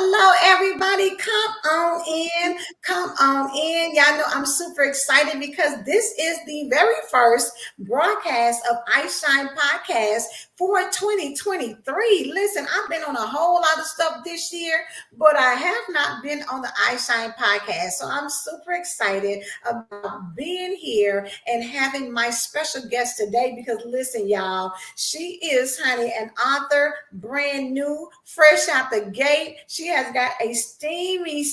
Hello, everybody. Come on in. Come on in. Y'all know I'm super excited because this is the very first broadcast of iShine podcast for 2023. Listen, I've been on a whole lot of stuff this year, but I have not been on the iShine podcast. So I'm super excited about being here and having my special guest today because listen, y'all, she is, honey, an author, brand new, fresh out the gate. She has got a steamy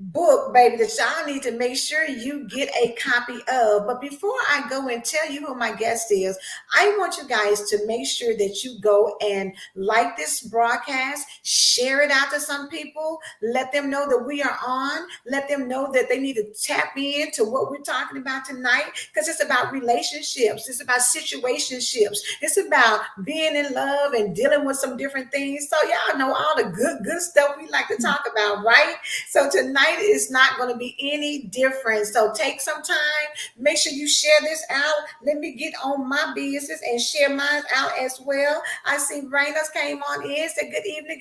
book, baby, that y'all need to make sure you get a copy of. But before I go and tell you who my guest is, I want you guys to make sure that you go and like this broadcast, share it out to some people, let them know that we are on, let them know that they need to tap into what we're talking about tonight, because it's about relationships, it's about situationships, it's about being in love and dealing with some different things. So y'all know all the good stuff we like to talk about, right? So tonight is not going to be any different. So take some time, make sure you share this out. Let me get on my business and share mine out as well. I see Raina's came on in, said good evening,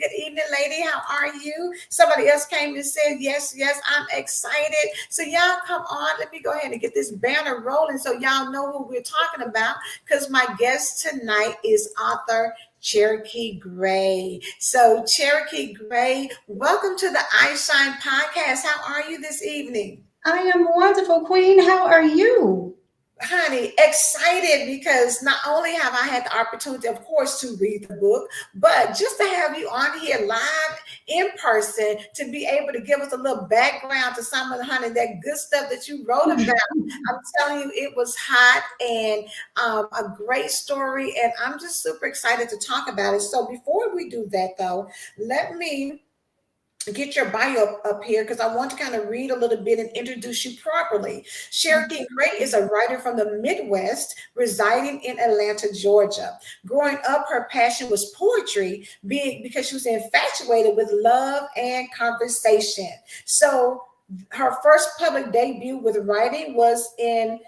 lady. How are you? Somebody else came and said yes, I'm excited. So y'all come on, let me go ahead and get this banner rolling so y'all know who we're talking about, because my guest tonight is author Cherokee Grey. So Cherokee Grey, welcome to the iShine podcast. How are you this evening? I am wonderful, Queen. How are you? Honey, excited because not only have I had the opportunity, of course, to read the book, but just to have you on here live in person to be able to give us a little background to some of the honey, that good stuff that you wrote about. I'm telling you, it was hot and a great story, and I'm just super excited to talk about it. So before we do that, though, let me get your bio up here because I want to kind of read a little bit and introduce you properly. Cherokee Grey is a writer from the Midwest residing in Atlanta, Georgia. Growing up, her passion was poetry, being because she was infatuated with love and conversation. So her first public debut with writing was in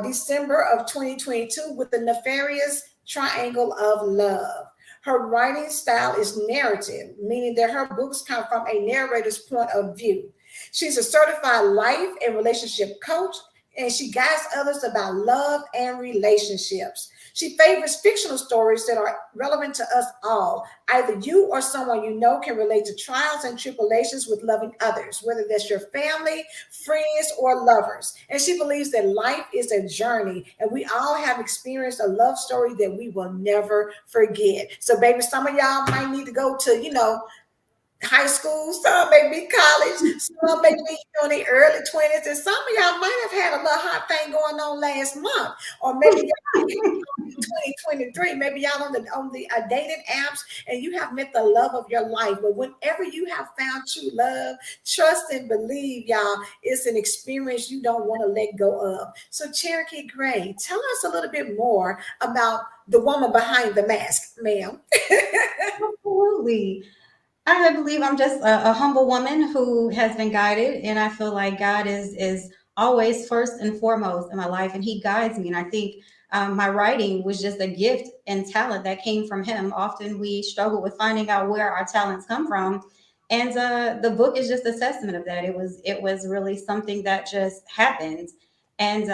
December of 2022 with the Nefarious Triangle of Love. Her writing style is narrative, meaning that her books come from a narrator's point of view. She's a certified life and relationship coach, and she guides others about love and relationships. She favors fictional stories that are relevant to us all. Either you or someone you know can relate to trials and tribulations with loving others, whether that's your family, friends, or lovers. And she believes that life is a journey, and we all have experienced a love story that we will never forget. So, baby, some of y'all might need to go to, high school, some may be college, some may be in the early 20s, and some of y'all might have had a little hot thing going on last month, or maybe y'all 2023, maybe y'all on the dating apps, and you have met the love of your life. But whenever you have found true love, trust and believe, y'all, it's an experience you don't want to let go of. So Cherokee Grey, tell us a little bit more about the woman behind the mask, ma'am. Absolutely. I believe I'm just a humble woman who has been guided, and I feel like God is always first and foremost in my life, and He guides me. And I think my writing was just a gift and talent that came from Him. Often we struggle with finding out where our talents come from, and the book is just a testament of that. It was really something that just happened, and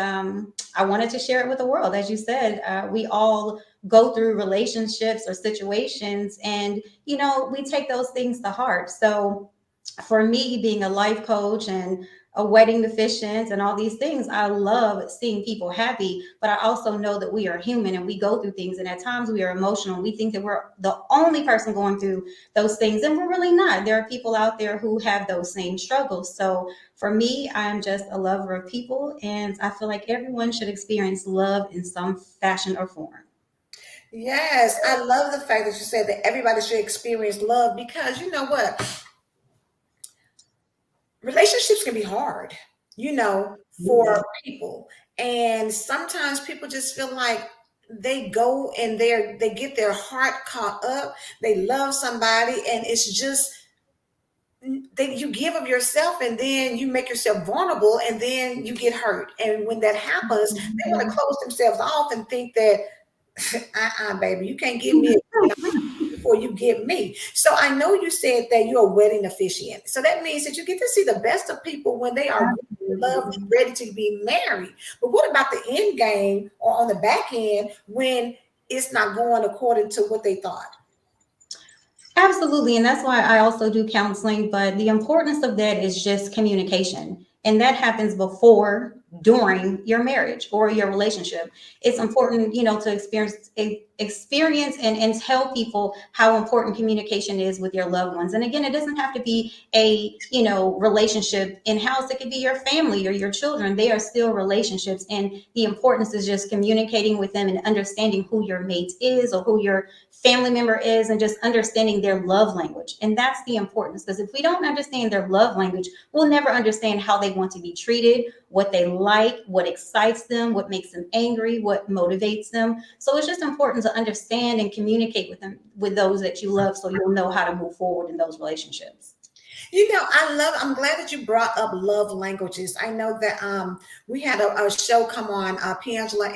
I wanted to share it with the world. As you said, we all go through relationships or situations, and we take those things to heart. So for me, being a life coach and a wedding officiant and all these things, I love seeing people happy, but I also know that we are human and we go through things, and at times we are emotional. We think that we're the only person going through those things, and we're really not. There are people out there who have those same struggles. So for me, I'm just a lover of people, and I feel like everyone should experience love in some fashion or form. Yes, I love the fact that you said that everybody should experience love, because you know what? Relationships can be hard, for people. And sometimes people just feel like they go and they get their heart caught up. They love somebody, and it's just you give of yourself, and then you make yourself vulnerable, and then you get hurt. And when that happens, they want to close themselves off and think that baby, you can't give me before you get me. So I know you said that you're a wedding officiant. So that means that you get to see the best of people when they are loved and ready to be married. But what about the end game or on the back end when it's not going according to what they thought? Absolutely. And that's why I also do counseling. But the importance of that is just communication. And that happens before, during your marriage or your relationship. It's important, to experience and tell people how important communication is with your loved ones. And again, it doesn't have to be a, relationship in house. It could be your family or your children. They are still relationships. And the importance is just communicating with them and understanding who your mate is or who your family member is, and just understanding their love language. And that's the importance, because if we don't understand their love language, we'll never understand how they want to be treated, what they like, what excites them, what makes them angry, what motivates them. So it's just important to understand and communicate with them, with those that you love, so you'll know how to move forward in those relationships. I'm glad that you brought up love languages. I know that we had a show come on, Pangela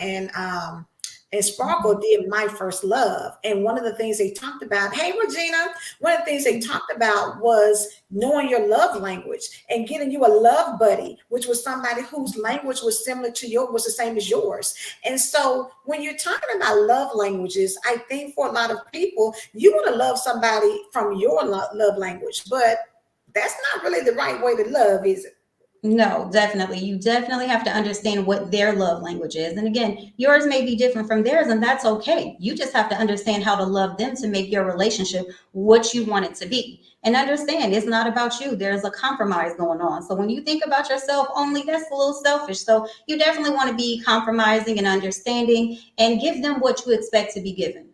and Sparkle did My First Love. And one of the things they talked about, hey Regina, one of the things they talked about was knowing your love language and getting you a love buddy, which was somebody whose language was similar to yours, was the same as yours. And so when you're talking about love languages, I think for a lot of people, you want to love somebody from your love language, but that's not really the right way to love, is it? No, definitely. You definitely have to understand what their love language is. And again, yours may be different from theirs, and that's okay. You just have to understand how to love them to make your relationship what you want it to be. And understand it's not about you. There's a compromise going on. So when you think about yourself only, that's a little selfish. So you definitely want to be compromising and understanding and give them what you expect to be given.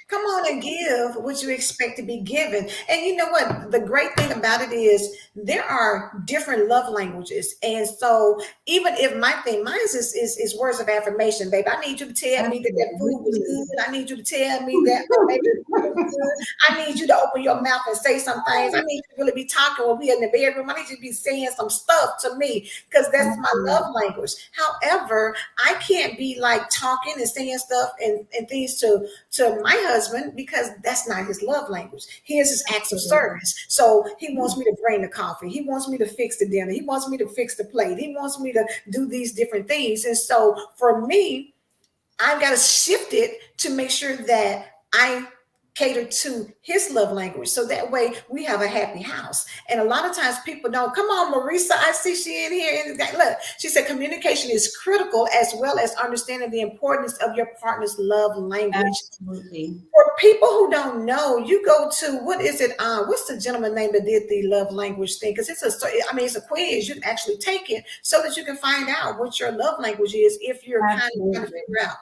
Come on and give what you expect to be given. And you know what? The great thing about it is there are different love languages. And so even if mine is words of affirmation, babe. I need you to tell me that that food was Absolutely. good. I need you to tell me that baby, I need you to open your mouth and say some things. I need you to really be talking when we in the bedroom. I need you to be saying some stuff to me because that's my love language. However, I can't be like talking and saying stuff and things to my husband because that's not his love language. His is acts of service. So he wants me to bring the coffee. He wants me to fix the dinner. He wants me to fix the plate. He wants me to do these different things. And so for me, I've got to shift it to make sure that I cater to his love language. So that way we have a happy house. And a lot of times people don't, come on, Marisa, I see she in here. And look, she said communication is critical as well as understanding the importance of your partner's love language. Absolutely. For people who don't know, you go to, what is it? What's the gentleman name that did the love language thing? Because it's a quiz. You can actually take it so that you can find out what your love language is if you're kind of trying to Absolutely. figure out.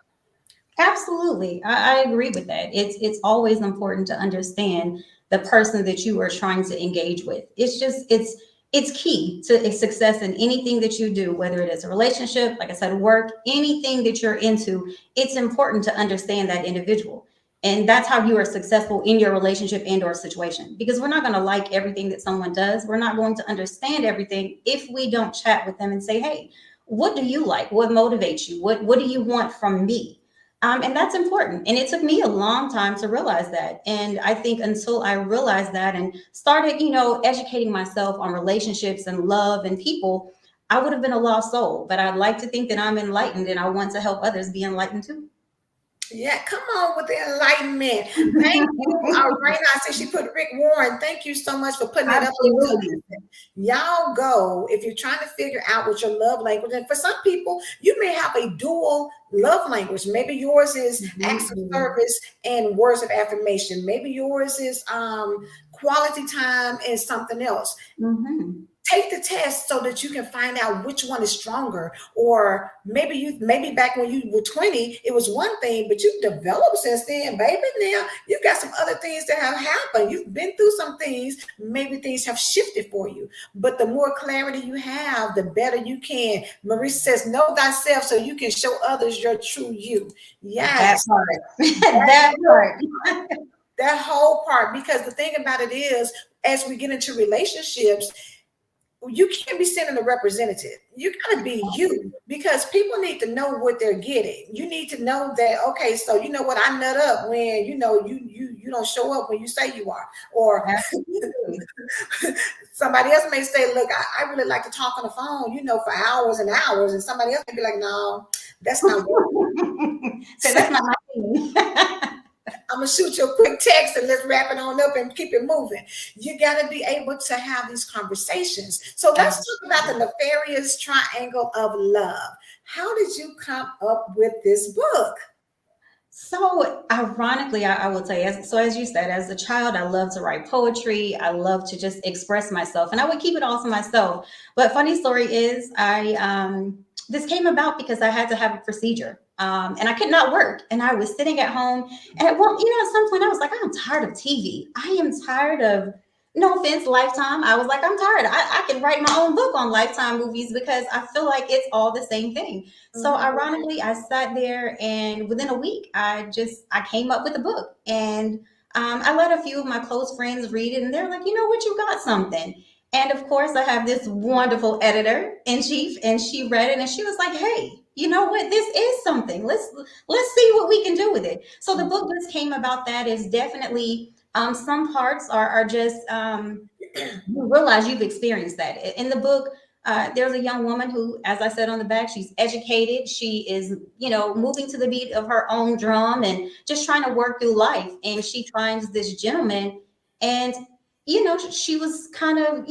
Absolutely. I agree with that. It's always important to understand the person that you are trying to engage with. It's key to success in anything that you do, whether it is a relationship, like I said, work, anything that you're into. It's important to understand that individual. And that's how you are successful in your relationship and or situation. Because we're not going to like everything that someone does. We're not going to understand everything if we don't chat with them and say, hey, what do you like? What motivates you? What do you want from me? And that's important. And it took me a long time to realize that. And I think until I realized that and started, educating myself on relationships and love and people, I would have been a lost soul. But I'd like to think that I'm enlightened and I want to help others be enlightened too. Yeah, come on with the enlightenment. Thank you. Right now, I see she put Rick Warren. Thank you so much for putting that up there too. Absolutely. Y'all go if you're trying to figure out what your love language. And for some people, you may have a dual love language. Maybe yours is acts of Mhm. service and words of affirmation. Maybe yours is quality time and something else. Mhm. Take the test so that you can find out which one is stronger. Or maybe back when you were 20 it was one thing, but you've developed since then, baby. Now you've got some other things that have happened. You've been through some things. Maybe things have shifted for you, but the more clarity you have, the better you can. Marie says, know thyself so you can show others your true you. That Yes. part. That part. That whole part, because the thing about it is, as we get into relationships, you can't be sending a representative. You got to be you, because people need to know what they're getting. You need to know that, okay, so you know what, I nut up when you know you don't show up when you say you are, or somebody else may say, look, I really like to talk on the phone, you know, for hours and hours, and somebody else may be like, no, that's not working. So that's not my thing. I'm gonna shoot you a quick text and let's wrap it on up and keep it moving. You got to be able to have these conversations. So let's talk about the nefarious triangle of love. How did you come up with this book? So ironically, I will tell you, as you said, as a child, I loved to write poetry. I love to just express myself, and I would keep it all to myself. But funny story is, this came about because I had to have a procedure, and I could not work, and I was sitting at home. And at some point, I was like, I'm tired of TV. I am tired of. No offense, Lifetime. I was like, I'm tired. I can write my own book on Lifetime movies because I feel like it's all the same thing. So ironically, I sat there, and within a week, I came up with a book, and I let a few of my close friends read it, and they're like, you know what, you got something. And of course, I have this wonderful editor in chief, and she read it, and she was like, hey, you know what, this is something. Let's see what we can do with it. So the book just came about. That is definitely some parts are just you realize you've experienced that in the book. There's a young woman who, as I said on the back, she's educated. She is, moving to the beat of her own drum and just trying to work through life. And she finds this gentleman, and she was kind of,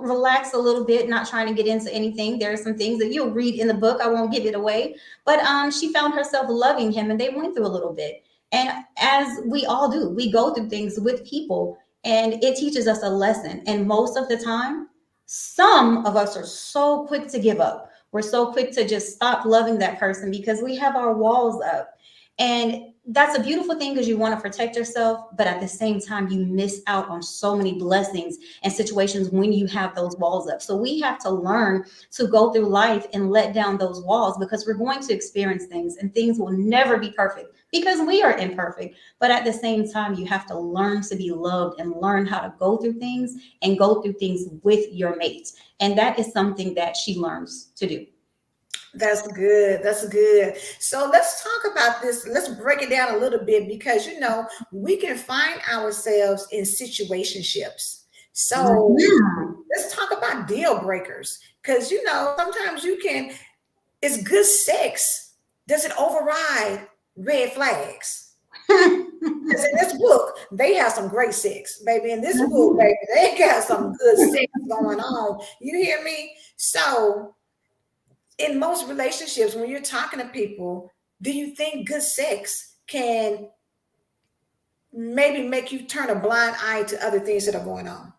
relaxed a little bit, not trying to get into anything. There are some things that you'll read in the book. I won't give it away, but she found herself loving him, and they went through a little bit. And as we all do, we go through things with people, and it teaches us a lesson. And most of the time, some of us are so quick to give up. We're so quick to just stop loving that person because we have our walls up. And that's a beautiful thing because you want to protect yourself, but at the same time, you miss out on so many blessings and situations when you have those walls up. So we have to learn to go through life and let down those walls, because we're going to experience things, and things will never be perfect because we are imperfect. But at the same time, you have to learn to be loved and learn how to go through things and go through things with your mate. And that is something that she learns to do. That's good. That's good. So let's talk about this. Let's break it down a little bit, because we can find ourselves in situationships. So let's talk about deal breakers, because sometimes it's good sex. Does it override red flags? Because in this book, they have some great sex, baby. In this book, baby, they got some good sex going on. You hear me? So in most relationships, when you're talking to people, do you think good sex can maybe make you turn a blind eye to other things that are going on?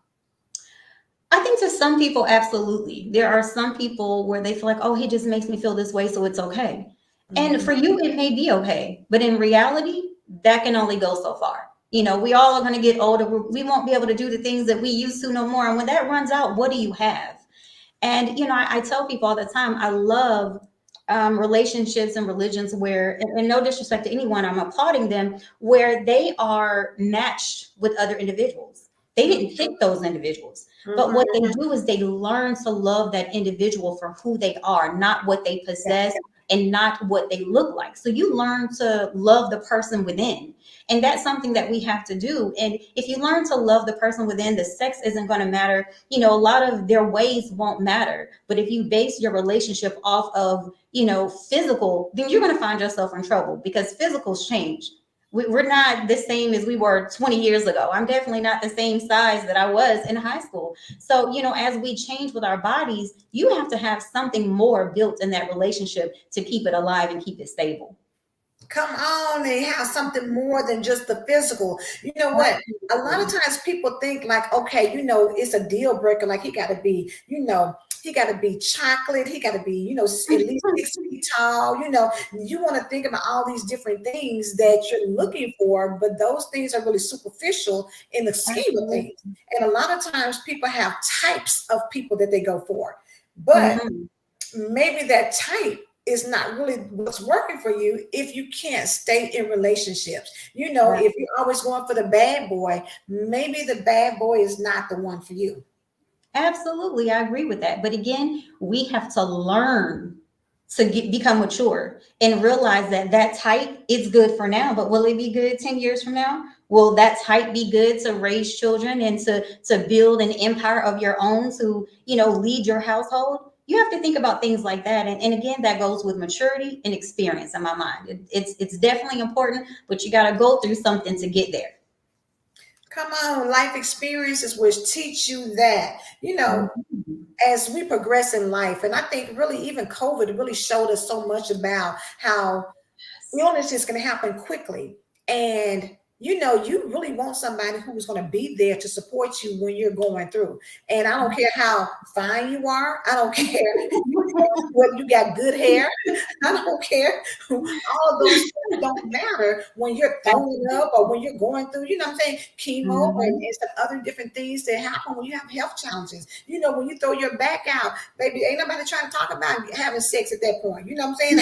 I think to some people, absolutely. There are some people where they feel like, oh, he just makes me feel this way, so it's okay. And for you, it may be okay. But in reality, that can only go so far. We all are going to get older. We won't be able to do the things that we used to no more. And when that runs out, what do you have? And, I tell people all the time, I love relationships and religions where, and no disrespect to anyone, I'm applauding them, where they are matched with other individuals. They didn't pick those individuals. But what they do is they learn to love that individual for who they are, not what they possess and not what they look like. So you learn to love the person within. And that's something that we have to do. And if you learn to love the person within, the sex isn't going to matter. A lot of their ways won't matter. But if you base your relationship off of, physical, then you're going to find yourself in trouble, because physicals change. We're not the same as we were 20 years ago. I'm definitely not the same size that I was in high school. So, as we change with our bodies, you have to have something more built in that relationship to keep it alive and keep it stable. Come on, they have something more than just the physical. You know what? A lot of times people think like, okay, it's a deal breaker. Like he got to be, he got to be chocolate. He got to be, at least 6 feet tall. You want to think about all these different things that you're looking for, but those things are really superficial in the scheme of things. And a lot of times people have types of people that they go for, but maybe that type is not really what's working for you if you can't stay in relationships. If you're always going for the bad boy, maybe the bad boy is not the one for you. Absolutely, I agree with that. But again, we have to learn to become mature and realize that that type is good for now, but will it be good 10 years from now? Will that type be good to raise children and to build an empire of your own, to, lead your household? You have to think about things like that. And again, that goes with maturity and experience in my mind. It's definitely important, but you got to go through something to get there. Come on, life experiences which teach you that, Mhm. as we progress in life. And I think really even COVID really showed us so much about how illnesses can happen quickly. And you really want somebody who's going to be there to support you when you're going through. And I don't care how fine you are. I don't care whether you got good hair. I don't care. All of those things don't matter when you're throwing up or when you're going through, what I'm saying, chemo Mhm. and some other different things that happen when you have health challenges. When you throw your back out, baby, ain't nobody trying to talk about having sex at that point. You know what I'm saying?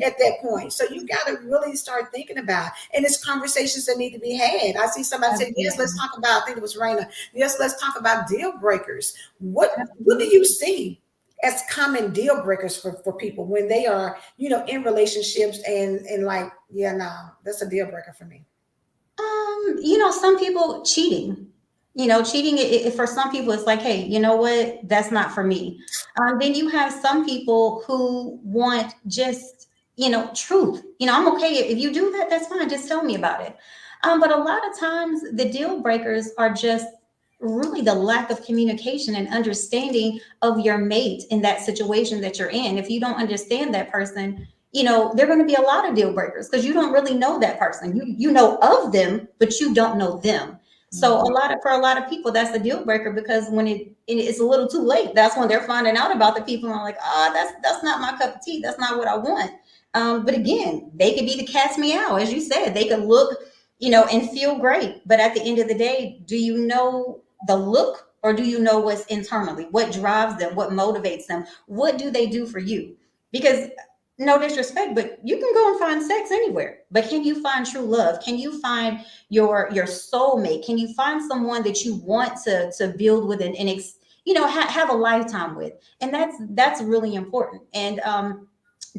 At that point. So you got to really start thinking about, and it's conversations that need to be had. I see somebody say, yes, let's Absolutely. talk about, I think it was Raina. Yes, let's talk about deal breakers. What do you Absolutely. see as common deal breakers for people when they are, in relationships and like, yeah, no, that's a deal breaker for me. Some people cheating. Cheating for some people, it's like, hey, you know what? That's not for me. Then you have some people who want just, truth. I'm okay if you do that. That's fine. Just tell me about it. But a lot of times, the deal breakers are just really the lack of communication and understanding of your mate in that situation that you're in. If you don't understand that person, there are going to be a lot of deal breakers because you don't really know that person. You know of them, but you don't know them. So Mhm. for a lot of people, that's the deal breaker, because when it's a little too late, that's when they're finding out about the people and are like, that's not my cup of tea. That's not what I want. But again, they could be the cat's meow, as you said. They could look, and feel great, but at the end of the day, do you know the look, or do you know what's internally? What drives them? What motivates them? What do they do for you? Because no disrespect, but you can go and find sex anywhere. But can you find true love? Can you find your soulmate? Can you find someone that you want to build with and have a lifetime with? And that's really important. And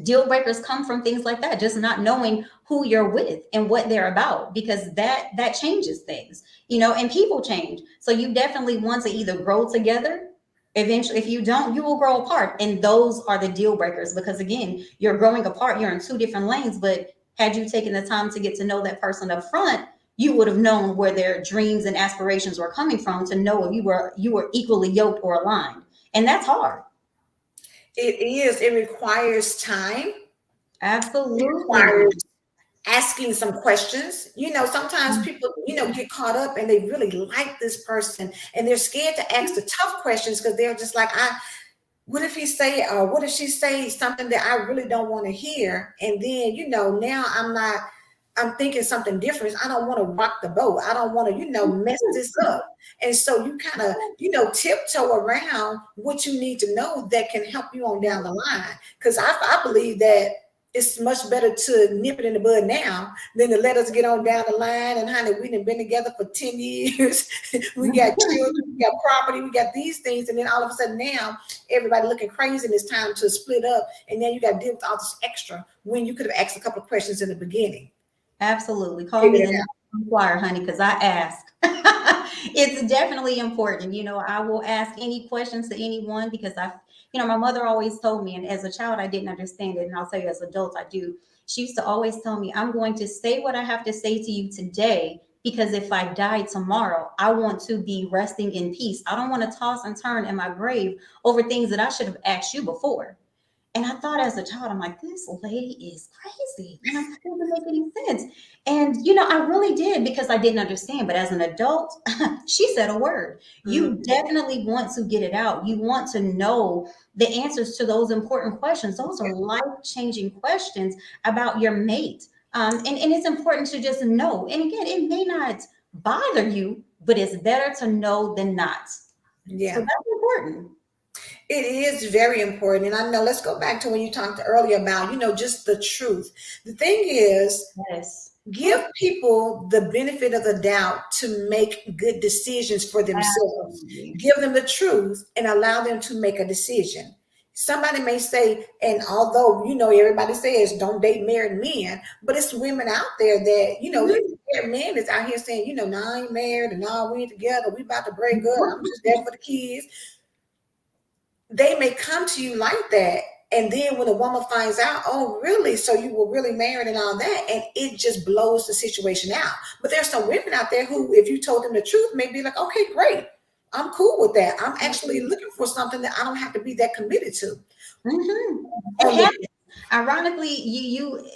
deal breakers come from things like that, just not knowing who you're with and what they're about, because that changes things, and people change. So you definitely want to either grow together. Eventually, if you don't, you will grow apart, and those are the deal breakers, because again, you're growing apart, you're in two different lanes. But had you taken the time to get to know that person up front, you would have known where their dreams and aspirations were coming from, to know if you were equally yoked or aligned. And that's hard. It is. It requires time. It Absolutely. requires asking some questions. Sometimes people, get caught up and they really like this person and they're scared to ask the tough questions because they're just like, what if he say, or what if she say something that I really don't want to hear? And then, now I'm thinking something different. I don't want to rock the boat. I don't want to, mess this up. And so you kind of, tiptoe around what you need to know that can help you on down the line. Because I believe that it's much better to nip it in the bud now than to let us get on down the line. And honey, we done been together for 10 years. We got children, we got property, we got these things. And then all of a sudden now everybody looking crazy and it's time to split up. And then you got to deal with all this extra when you could have asked a couple of questions in the beginning. Absolutely. Call me Figured the it out. number one choir, honey, because I ask. It's definitely important. I will ask any questions to anyone, because my mother always told me, and as a child, I didn't understand it. And I'll tell you, as an adult, I do. She used to always tell me, I'm going to say what I have to say to you today, because if I die tomorrow, I want to be resting in peace. I don't want to toss and turn in my grave over things that I should have asked you before. And I thought as a child, I'm like, this lady is crazy. It doesn't make any sense. And, I really did, because I didn't understand. But as an adult, she said a word. You Mhm. definitely want to get it out. You want to know the answers to those important questions. Those are life changing questions about your mate. And it's important to just know. And again, it may not bother you, but it's better to know than not. So Yeah. that's important. It is very important. And I know, let's go back to when you talked earlier about, just the truth. The thing is, Yes. Give people the benefit of the doubt to make good decisions for themselves. Absolutely. Give them the truth and allow them to make a decision. Somebody may say, and although everybody says don't date married men, but it's women out there that Mhm. even married men is out here saying, no, I ain't married and no, we ain't together. We about to break up. I'm just there for the kids. They may come to you like that. And then when a woman finds out, oh, really? So you were really married and all that, and it just blows the situation out. But there's some women out there who, if you told them the truth, may be like, okay, great. I'm cool with that. I'm actually looking for something that I don't have to be that committed to. Mm-hmm. It On the happens. Ironically,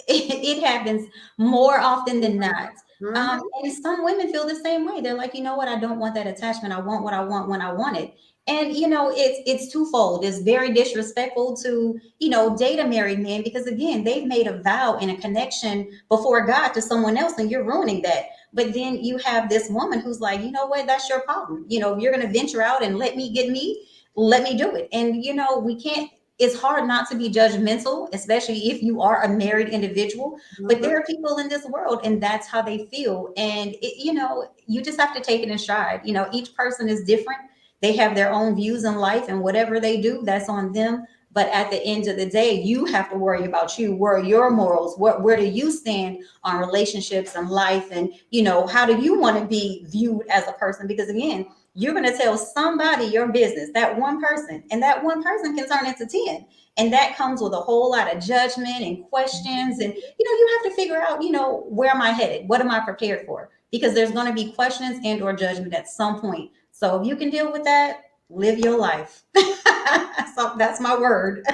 it happens more often than not. Mhm. And some women feel the same way. They're like, you know what? I don't want that attachment. I want what I want when I want it. And it's twofold. It's very disrespectful to date a married man because again, they've made a vow and a connection before God to someone else, and you're ruining that. But then you have this woman who's like, you know what? That's your problem. If you're going to venture out and let me get me, let me do it. And we can't, it's hard not to be judgmental, especially if you are a married individual. But Mhm. there are people in this world, and that's how they feel. And you just have to take it in stride. Each person is different. They have their own views in life, and whatever they do, that's on them. But at the end of the day, you have to worry about you. Where are your morals? Where do you stand on relationships and life? And how do you want to be viewed as a person? Because again, you're going to tell somebody your business, that one person, and that one person can turn into 10. And that comes with a whole lot of judgment and questions. And, you have to figure out, where am I headed? What am I prepared for? Because there's going to be questions and or judgment at some point. So if you can deal with that, live your life. So that's my word.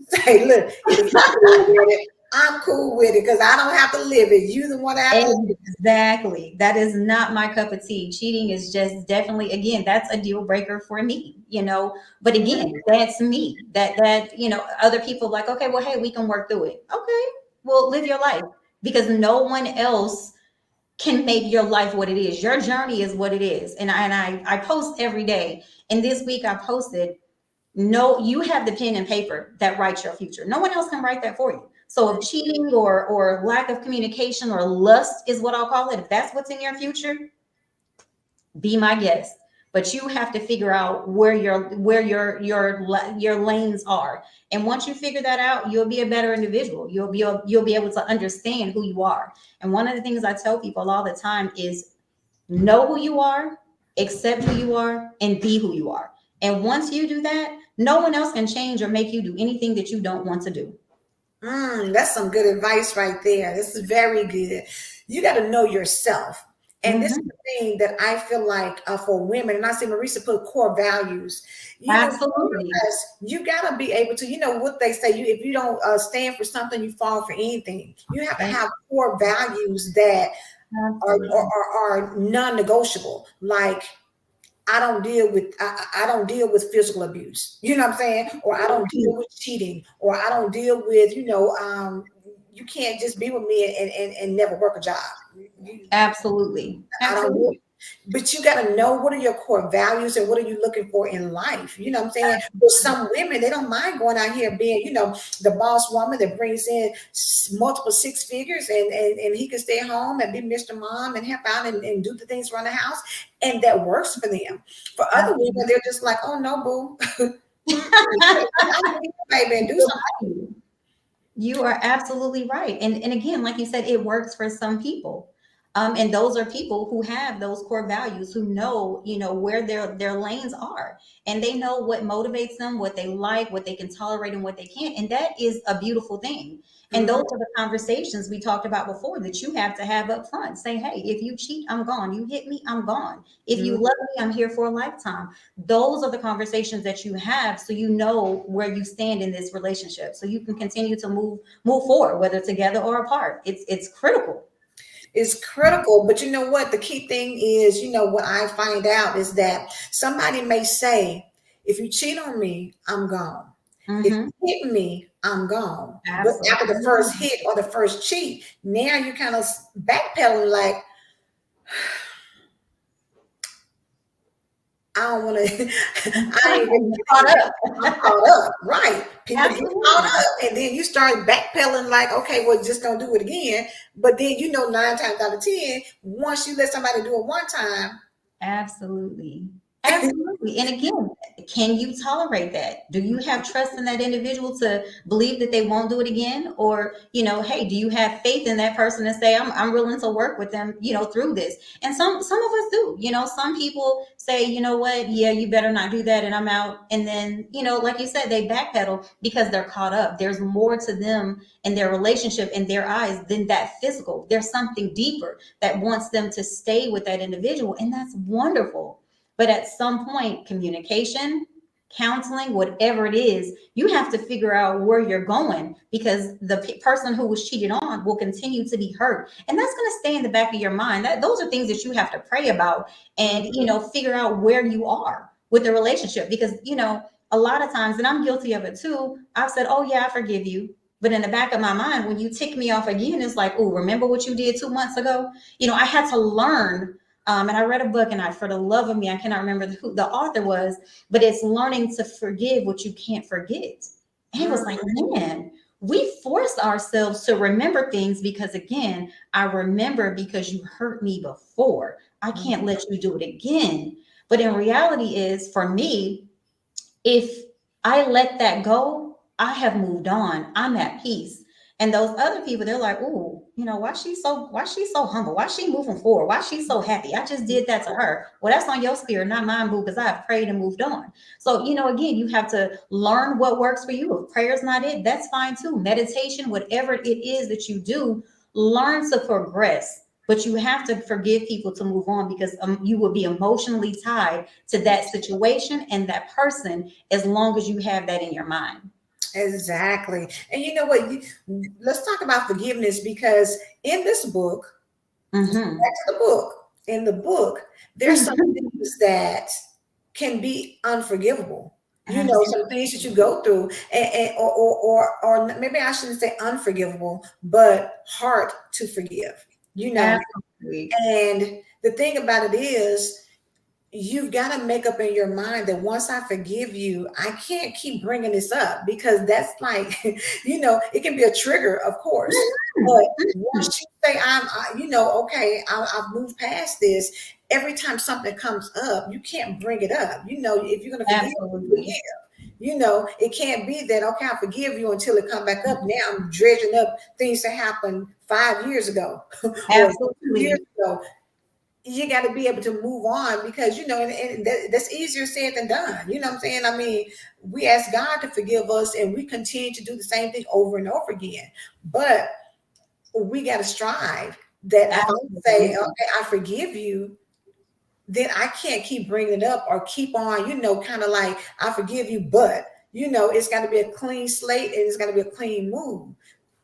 Say, look, if you're cool with it, I'm cool with it because I don't have to live it. You the one that have to live it. Exactly. That is not my cup of tea. Cheating is just definitely, again, that's a deal breaker for me. But again, that's me. Other people like, okay, well, hey, we can work through it. Okay, well, live your life because no one else can make your life what it is. Your journey is what it is. And I post every day. And this week I posted, no, you have the pen and paper that writes your future. No one else can write that for you. So if cheating or lack of communication or lust is what I'll call it, if that's what's in your future, be my guest. But you have to figure out where your lanes are. And once you figure that out, you'll be a better individual. You'll be able to understand who you are. And one of the things I tell people all the time is know who you are, accept who you are, and be who you are. And once you do that, no one else can change or make you do anything that you don't want to do. That's some good advice right there. This is very good. You got to know yourself. And this is Mhm. the thing that I feel like for women, and I see Marisa put core values. Absolutely. Because you got to be able to, what they say, if you don't stand for something, you fall for anything. You have to have core values that Absolutely. are non-negotiable. Like I don't deal with physical abuse. You know what I'm saying? Or I don't deal with cheating. Or I don't deal with you can't just be with me and never work a job. Absolutely. I don't do Absolutely. it. But you got to know what are your core values and what are you looking for in life. You know what I'm saying? For some women, they don't mind going out here being, the boss woman that brings in multiple six figures and he can stay home and be Mr. Mom and help out and do the things around the house. And that works for them. For other women, they're just like, oh, no, boo. I'm here, baby, and do something. You are absolutely right. And again, like you said, it works for some people. And those are people who have those core values, who know, where their lanes are. And they know what motivates them, what they like, what they can tolerate, and what they can't. And that is a beautiful thing. And those Mhm, are the conversations we talked about before that you have to have up front. Say, hey, if you cheat, I'm gone. You hit me, I'm gone. If you mhm. love me, I'm here for a lifetime. Those are the conversations that you have so you know where you stand in this relationship, so you can continue to move forward, whether together or apart. It's critical. Is critical. But you know what? The key thing is, what I find out is that somebody may say, if you cheat on me, I'm gone. If Hmm. you hit me, I'm gone. But after the first Absolutely. hit or the first cheat, now you're kind of backpedaling like, don't want to. I ain't You caught ready. up. I'm caught up, right? People get caught Absolutely. up, and then you start backpedaling, like, okay, well, just don't do it again. But then 9 times out of 10, once you let somebody do it one time, Absolutely. Absolutely. And again, can you tolerate that? Do you have trust in that individual to believe that they won't do it again? Or, hey, do you have faith in that person to say, I'm willing to work with them, through this? And some of us do. Some people say, you know what, yeah, you better not do that and I'm out. And then, like you said, they backpedal because they're caught up. There's more to them and their relationship in their eyes than that physical. There's something deeper that wants them to stay with that individual, and that's wonderful. But at some point, communication, counseling, whatever it is, you have to figure out where you're going, because the person who was cheated on will continue to be hurt, and that's going to stay in the back of your mind. Those are things that you have to pray about and figure out where you are with the relationship, because a lot of times, and I'm guilty of it too, I've said, oh yeah, I forgive you. But in the back of my mind, when you tick me off again, it's like, oh, remember what you did 2 months ago? I had to learn. And I read a book, and for the love of me, I cannot remember who the author was, but it's learning to forgive what you can't forget. And it was like, man, we force ourselves to remember things because, again, I remember because you hurt me before. I can't let you do it again. But in reality is, for me, if I let that go, I have moved on. I'm at peace. And those other people, they're like, "Ooh, why she's so humble? Why she moving forward? Why she's so happy? I just did that to her." Well, that's on your spirit, not mine, boo, because I have prayed and moved on. So, again, you have to learn what works for you. If prayer's not it, that's fine too. Meditation, whatever it is that you do, learn to progress. But you have to forgive people to move on, because you will be emotionally tied to that situation and that person as long as you have that in your mind. exactly. And you know what? Let's talk about forgiveness, because in this book, back Mm-hmm. to the book. In the book, there's some things that can be unforgivable. Some things that you go through, or maybe I shouldn't say unforgivable, but hard to forgive. Absolutely. And the thing about it is, you've got to make up in your mind that once I forgive you, I can't keep bringing this up, because that's like, it can be a trigger, of course. But once you say, okay, I've moved past this, every time something comes up, you can't bring it up. If you're going to forgive, Absolutely. forgive. It can't be that, okay, I forgive you until it come back up. Now I'm dredging up things that happened 5 years ago or 2 years Absolutely. ago. You got to be able to move on, because and that's easier said than done. You know what I'm saying? I mean, we ask God to forgive us, and we continue to do the same thing over and over again, but we got to strive that if I say, Absolutely. okay, I forgive you, then I can't keep bringing it up or keep on, kind of like, I forgive you, but it's got to be a clean slate, and it's got to be a clean move.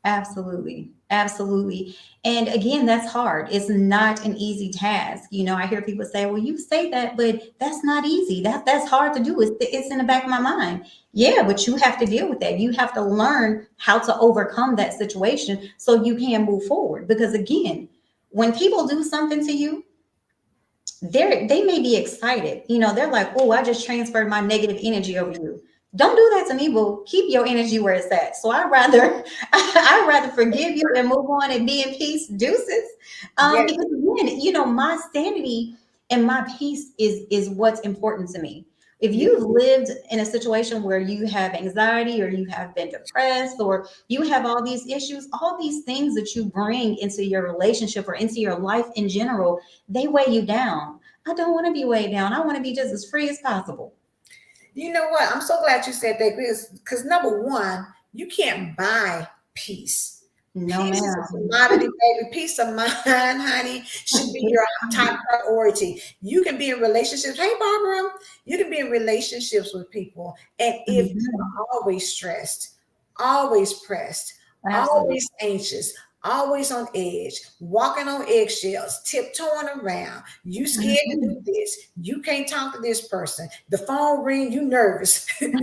Absolutely. Absolutely. And again, that's hard. It's not an easy task. I hear people say, well, you say that, but that's not easy. That's hard to do. It's in the back of my mind. Yeah, but you have to deal with that. You have to learn how to overcome that situation so you can move forward. Because again, when people do something to you, they may be excited. They're like, oh, I just transferred my negative energy over you. Don't do that to me, boo. Keep your energy where it's at. So I'd rather forgive you and move on and be in peace. Deuces. Yes. Because again, my sanity and my peace is what's important to me. If Yeah. you've lived in a situation where you have anxiety, or you have been depressed, or you have all these issues, all these things that you bring into your relationship or into your life in general, they weigh you down. I don't want to be weighed down. I want to be just as free as possible. You know what? I'm so glad you said that, because number one, you can't buy peace. No, Peace is a ma'am. commodity, baby. Peace of mind, honey, should be your top priority. You can be in relationships. Hey, Barbara, you can be in relationships with people. And if Mhm. you're always stressed, always pressed, Absolutely. always anxious, always on edge, walking on eggshells, tiptoeing around, you scared to Mhm. do this, you can't talk to this person, the phone ring, you nervous. That's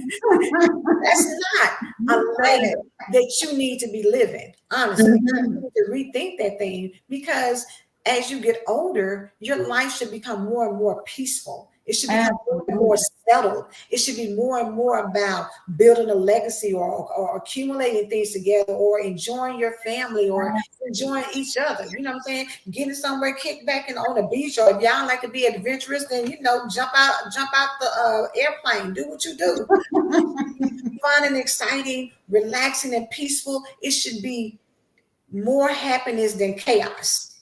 not a You said life it. that you need to be living, honestly. You Mhm. need to rethink that thing, because as you get older, your life should become more and more peaceful. It should become more and more Absolutely. settled. It should be more and more about building a legacy, or accumulating things together, or enjoying your family, or enjoying each other. You know what I'm saying? Getting somewhere, kick back and on the beach, or if y'all like to be adventurous, then jump out the airplane, do what you do. Fun and exciting, relaxing and peaceful. It should be more happiness than chaos.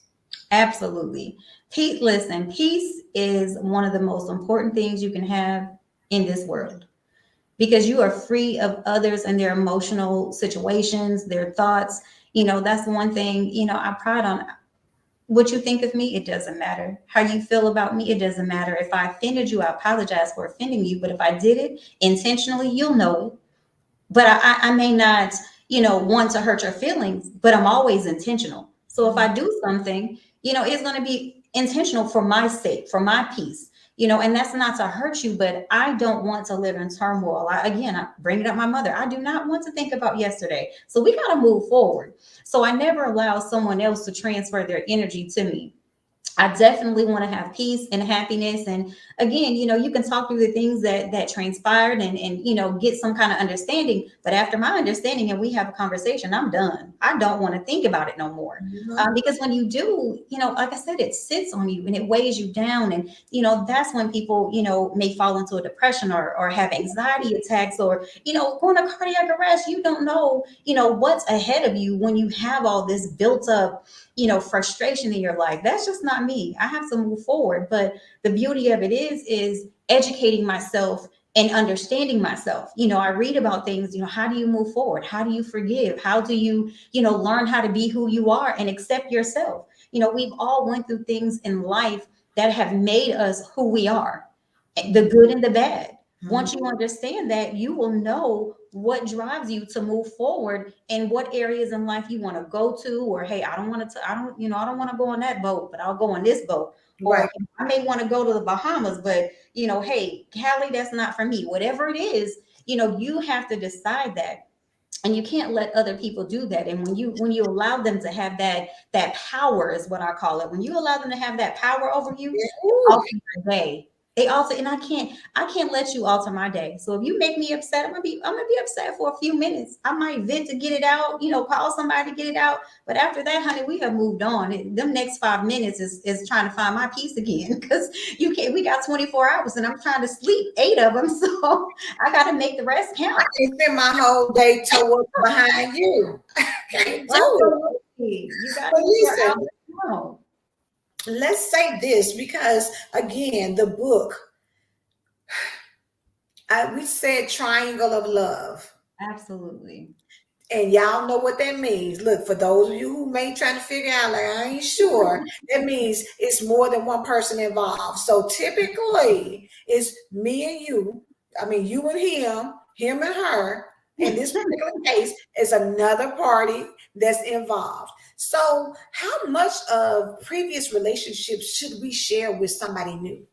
Absolutely. Peace, listen, peace is one of the most important things you can have in this world because you are free of others and their emotional situations, their thoughts. That's one thing, I pride on. What you think of me, it doesn't matter. How you feel about me, it doesn't matter. If I offended you, I apologize for offending you. But if I did it intentionally, you'll know it. But I may not, want to hurt your feelings, but I'm always intentional. So if I do something, it's going to be intentional for my sake, for my peace, and that's not to hurt you, but I don't want to live in turmoil. I bring it up my mother. I do not want to think about yesterday. So we got to move forward. So I never allow someone else to transfer their energy to me. I definitely want to have peace and happiness. And again, you can talk through the things that transpired and get some kind of understanding. But after my understanding and we have a conversation, I'm done. I don't want to think about it no more. Mhm. Because when you do, like I said, it sits on you and it weighs you down. And, that's when people, may fall into a depression or have anxiety attacks or, going to cardiac arrest. You don't know, what's ahead of you when you have all this built up frustration in your life. That's just not me. I have to move forward. But the beauty of it is educating myself and understanding myself. I read about things, how do you move forward? How do you forgive? How do you, learn how to be who you are and accept yourself? We've all went through things in life that have made us who we are, the good and the bad. Mhm. Once you understand that, you will know what drives you to move forward and what areas in life you want to go to, or hey, I don't want to go on that boat, but I'll go on this boat. Or Right. I may want to go to the Bahamas, but hey, Cali, that's not for me. Whatever it is, you have to decide that. And you can't let other people do that. And when you allow them to have that power is what I call it. When you allow them to have that power over you, Yeah. they Ooh. alter your day. They alter, and I can't let you alter my day. So if you make me upset, I'm gonna be upset for a few minutes. I might vent to get it out, call somebody to get it out. But after that, honey, we have moved on. Them next 5 minutes is trying to find my peace again. Because you can't, we got 24 hours and I'm trying to sleep 8 of them. So I gotta make the rest I count. can spend my whole day toward behind you. Can't do it. Absolutely. You got to But keep your listen, outlet down. let's say this, because again, the book, we said triangle of love. Absolutely. And y'all know what that means. Look, for those of you who may try to figure out, like, I ain't sure, that means it's more than one person involved. So typically, it's me and you. I mean, you and him and her. In this particular case, is another party that's involved. So, how much of previous relationships should we share with somebody new?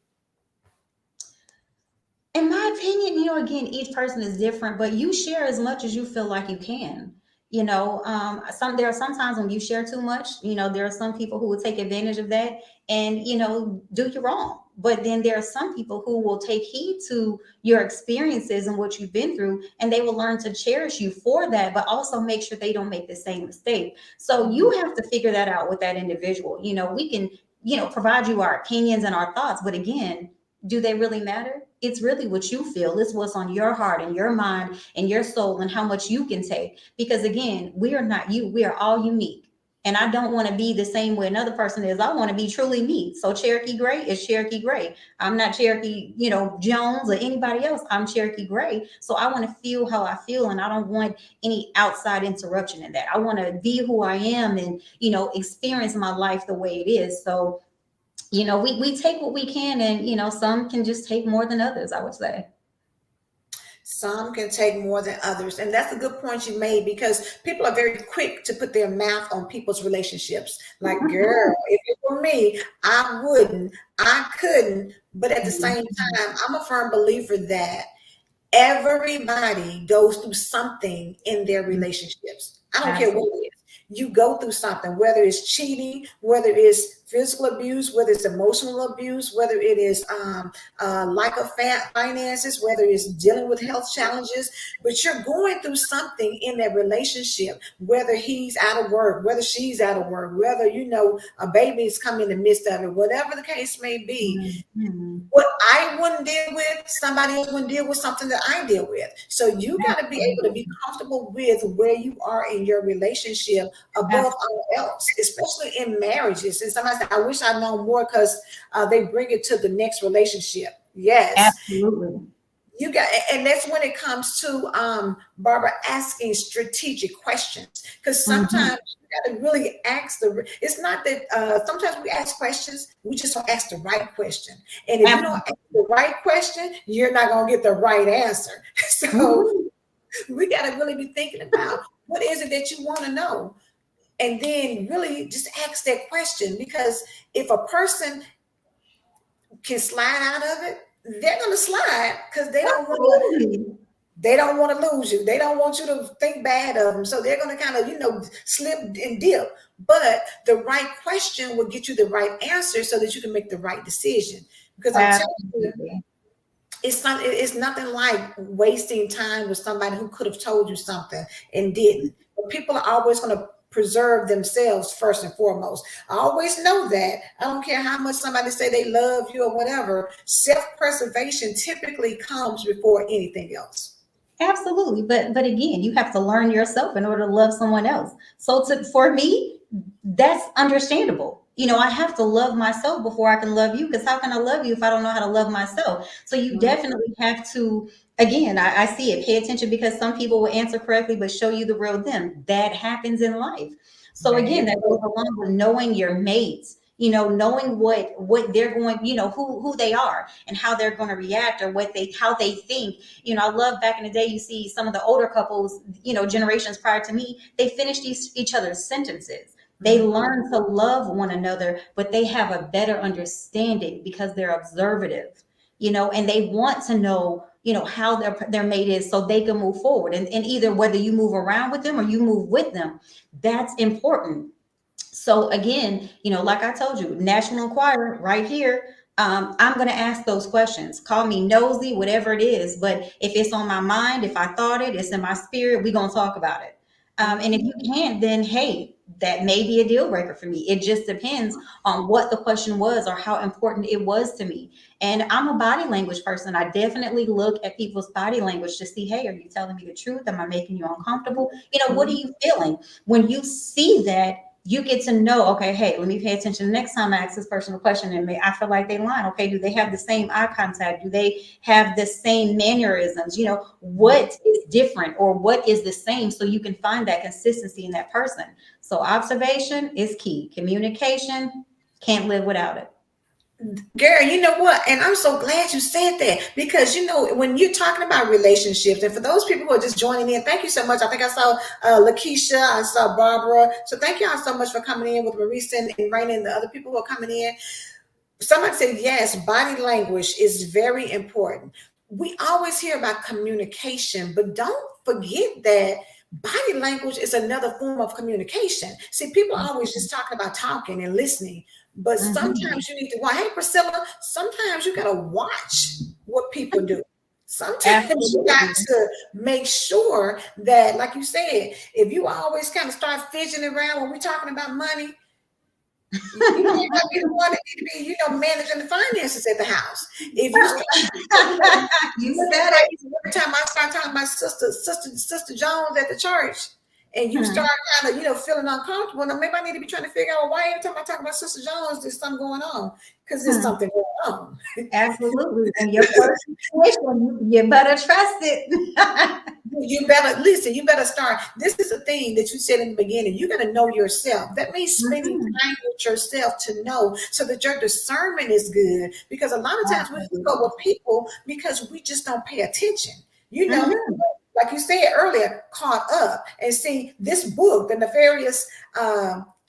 In my opinion, again, each person is different, but you share as much as you feel like you can. There are sometimes when you share too much, there are some people who will take advantage of that and, do you wrong. But then there are some people who will take heed to your experiences and what you've been through, and they will learn to cherish you for that, but also make sure they don't make the same mistake. So you have to figure that out with that individual. We can, provide you our opinions and our thoughts, but again, do they really matter? It's really what you feel. It's what's on your heart and your mind and your soul and how much you can take. Because again, we are not you. We are all unique. And I don't want to be the same way another person is. I want to be truly me. So Cherokee Grey is Cherokee Grey. I'm not Cherokee, Jones or anybody else. I'm Cherokee Grey. So I want to feel how I feel and I don't want any outside interruption in that. I want to be who I am and, experience my life the way it is. So we take what we can, and some can just take more than others, I would say. Some can take more than others. And that's a good point you made, because people are very quick to put their mouth on people's relationships. Like, girl, if it were me, I wouldn't, I couldn't. But at the same time, I'm a firm believer that everybody goes through something in their relationships. I don't care what it is. You go through something, whether it's cheating, whether it's physical abuse, whether it's emotional abuse, whether it is lack of finances, whether it's dealing with health challenges, but you're going through something in that relationship, whether he's out of work, whether she's out of work, whether, a baby is coming in the midst of it, whatever the case may be. Mhm. What I wouldn't deal with, somebody else wouldn't deal with something that I deal with. So you got to be able to be comfortable with where you are in your relationship above all else, especially in marriages. And somebody said, I wish I'd known more because they bring it to the next relationship. Yes. Absolutely. You got, and that's when it comes to Barbara, asking strategic questions, because sometimes you got to really ask it's not that sometimes we ask questions, we just don't ask the right question, and if you don't ask the right question, you're not going to get the right answer. So we got to really be thinking about what is it that you want to know, and then really just ask that question, because if a person can slide out of it, they're going to slide because they don't want to lose you. They don't want you to think bad of them. So they're going to kind of, slip and dip. But the right question will get you the right answer so that you can make the right decision. Because I'm telling you, it's nothing like wasting time with somebody who could have told you something and didn't. But people are always going to preserve themselves first and foremost. I always know that. I don't care how much somebody say they love you or whatever. Self-preservation typically comes before anything else. Absolutely. But again, you have to learn yourself in order to love someone else. So for me, that's understandable. I have to love myself before I can love you, because how can I love you if I don't know how to love myself? So you definitely have to, again, I see it, pay attention, because some people will answer correctly but show you the real them. That happens in life. So again, that goes along with knowing your mates, knowing what they're going, who they are and how they're going to react, or how they think. I love back in the day, you see some of the older couples, generations prior to me, they finished each other's sentences. They learn to love one another, but they have a better understanding because they're observative, and they want to know, how their mate is, so they can move forward. And either whether you move around with them or you move with them, that's important. So again, like I told you, National Enquirer right here. I'm going to ask those questions. Call me nosy, whatever it is. But if it's on my mind, if I thought it, it's in my spirit, we're going to talk about it. And if you can't, then hey, that may be a deal breaker for me. It just depends on what the question was or how important it was to me. And I'm a body language person. I definitely look at people's body language to see, hey, are you telling me the truth? Am I making you uncomfortable? What are you feeling? When you see that, you get to know, okay, hey, let me pay attention the next time I ask this person a question, and I feel like they line. Okay, do they have the same eye contact? Do they have the same mannerisms? What is different or what is the same, so you can find that consistency in that person. So observation is key. Communication, can't live without it. Girl, you know what? And I'm so glad you said that, because when you're talking about relationships, and for those people who are just joining in, thank you so much. I think I saw Lakeisha, I saw Barbara. So thank y'all so much for coming in with Marisa and Raina and the other people who are coming in. Somebody said, yes, body language is very important. We always hear about communication, but don't forget that body language is another form of communication. See, people are always just talking about talking and listening, but sometimes you need to watch. Hey, Priscilla, sometimes you got to watch what people do. Sometimes you got to make sure that, like you said, if you always kind of start fidgeting around when we're talking about money, you might not be the one that need to be, managing the finances at the house. If you start, you said it. every time I start talking about Sister Jones at the church, and you start kind of, feeling uncomfortable, now maybe I need to be trying to figure out why every time I talk about Sister Jones, there's something going on, because there's something going on. Absolutely. And your first situation, you better trust it. You better listen. You better start. This is a thing that you said in the beginning. You got to know yourself. That means spending time with yourself to know, so that your discernment is good. Because a lot of times we go with people because we just don't pay attention. Like you said earlier, caught up. And see, this book, The Nefarious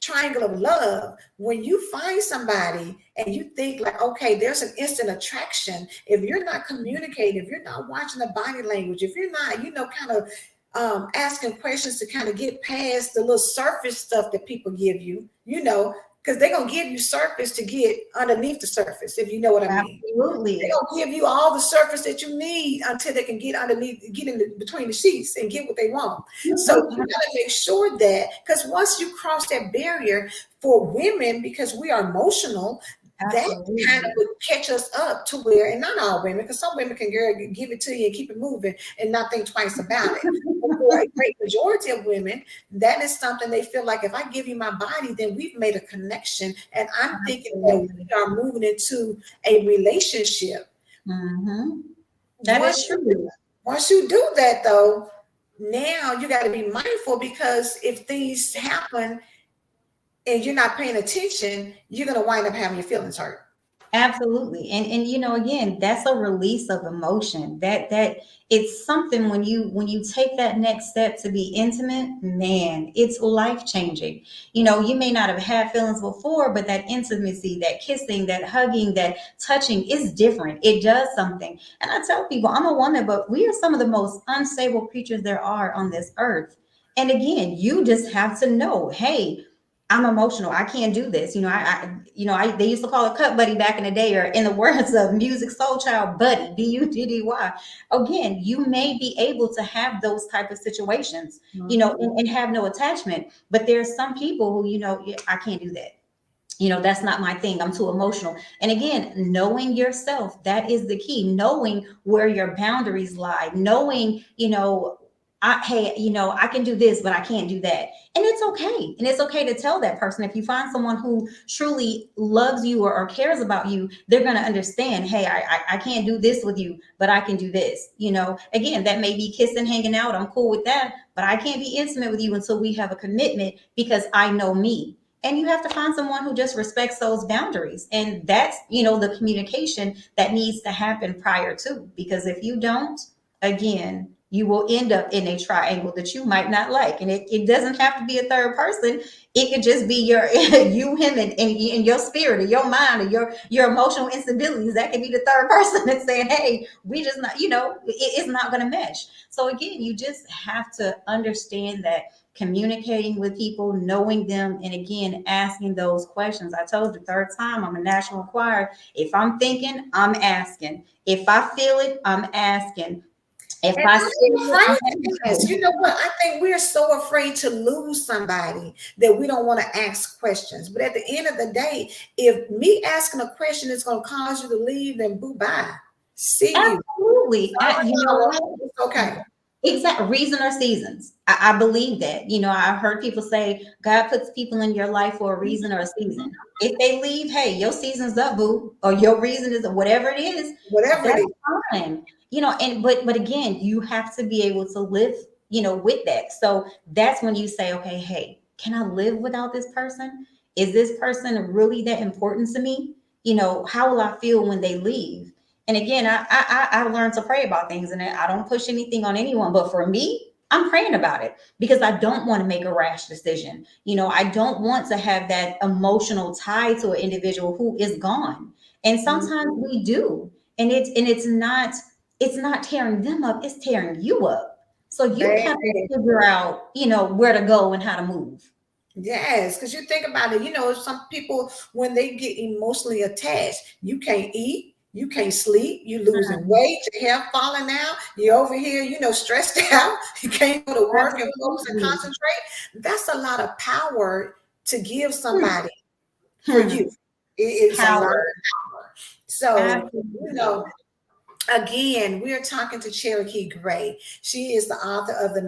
Triangle of Love, when you find somebody and you think like, okay, there's an instant attraction. If you're not communicating, if you're not watching the body language, if you're not, kind of asking questions to kind of get past the little surface stuff that people give you, because they're going to give you surface to get underneath the surface, if you know what I mean. They're Absolutely. going to give you all the surface that you need until they can get underneath, get in between the sheets and get what they want. So you got to make sure that, because once you cross that barrier for women, because we are emotional, that kind of Absolutely. would catch us up to where, and not all women, because some women can give it to you and keep it moving and not think twice about it. But for a great majority of women, that is something they feel like, if I give you my body, then we've made a connection. And I'm thinking that Absolutely. we are moving into a relationship. Mm-hmm. That is Once true. once you do that though, now you got to be mindful, because if things happen and you're not paying attention, you're going to wind up having your feelings hurt. Absolutely. And again, that's a release of emotion. That it's something when you take that next step to be intimate, man, it's life changing. You may not have had feelings before, but that intimacy, that kissing, that hugging, that touching is different. It does something. And I tell people, I'm a woman, but we are some of the most unstable creatures there are on this earth. And again, you just have to know, hey, I'm emotional. I can't do this. They used to call it cut buddy back in the day, or in the words of Music Soul Child, buddy, buddy. Again, you may be able to have those type of situations, and have no attachment. But there's some people who, "Yeah, I can't do that. That's not my thing. I'm too emotional." And again, knowing yourself, that is the key. Knowing where your boundaries lie, knowing, hey, I can do this, but I can't do that. And it's okay. And it's okay to tell that person. If you find someone who truly loves you, or cares about you, they're going to understand, hey, I can't do this with you, but I can do this. Again, that may be kissing, hanging out. I'm cool with that, but I can't be intimate with you until we have a commitment, because I know me. And you have to find someone who just respects those boundaries. And that's, the communication that needs to happen prior to. Because if you don't, again, you will end up in a triangle that you might not like. And it doesn't have to be a third person. It could just be your you, him, and your spirit, or your mind, or your emotional instabilities. That could be the third person that's saying, hey, we just not, it's not going to mesh. So again, you just have to understand that communicating with people, knowing them, and again, asking those questions. I told you, third time, I'm a national choir. If I'm thinking, I'm asking. If I feel it, I'm asking. If And I not see being it, afraid I'm to ask. You asking. know what? I think we're so afraid to lose somebody that we don't want to ask questions. But at the end of the day, if me asking a question is going to cause you to leave, then boo bye. See you. Absolutely. You know what? It's okay. Exact reason or seasons. I believe that. I've heard people say God puts people in your life for a reason or a season. If they leave, hey, your season's up, boo, or your reason is whatever it is. Whatever it That's is. fine. And but again, you have to be able to live, with that. So that's when you say, okay, hey, can I live without this person? Is this person really that important to me? How will I feel when they leave? And again, I learned to pray about things, and I don't push anything on anyone. But for me, I'm praying about it, because I don't want to make a rash decision. I don't want to have that emotional tie to an individual who is gone. And sometimes we do, and it's not tearing them up; it's tearing you up. So you have to Baby. figure out, where to go and how to move. Yes, because you think about it, some people, when they get emotionally attached, you can't eat, you can't sleep, you losing weight, your hair falling out, you're over here, stressed out, you can't go to work and focus and Absolutely. concentrate. That's a lot of power to give Hmm. somebody for Hmm. you. It's a lot of Power. power. So, you Absolutely. know, again, we are talking to Cherokee Grey. She is the author of the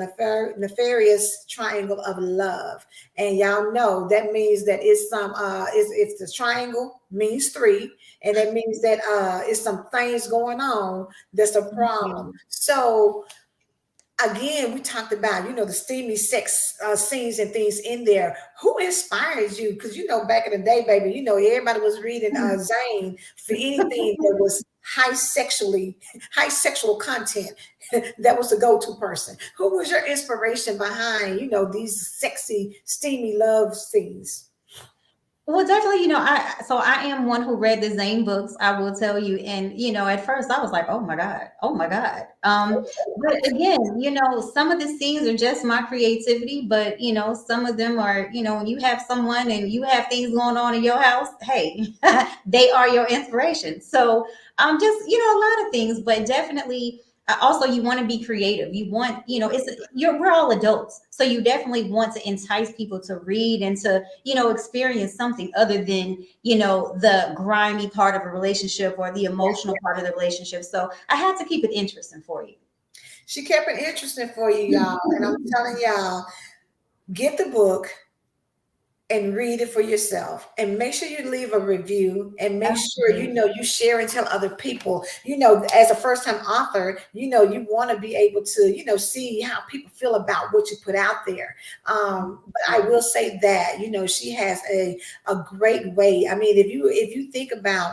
Nefarious Triangle of Love, and y'all know that means that it's it's the triangle means three, and that means that it's some things going on that's a problem. So again, we talked about, the steamy sex scenes and things in there. Who inspires you? Because back in the day, baby, everybody was reading Zane for anything that was high sexual content. That was the go-to person. Who was your inspiration behind, these sexy, steamy love scenes? Well, definitely, I am one who read the Zane books, I will tell you. And, at first I was like, oh my God, oh my God. But again, some of the scenes are just my creativity, but some of them are, when you have someone and you have things going on in your house, hey, they are your inspiration. So just, a lot of things, but definitely also you want to be creative. You want, we're all adults. So you definitely want to entice people to read and to, experience something other than, the grimy part of a relationship or the emotional part of the relationship. So I had to keep it interesting for you. She kept it interesting for you, y'all. And I'm telling y'all, get the book and read it for yourself, and make sure you leave a review, and make sure you share and tell other people. As a first time author, you want to be able to see how people feel about what you put out there. But I will say that she has a great way. I mean, if you think about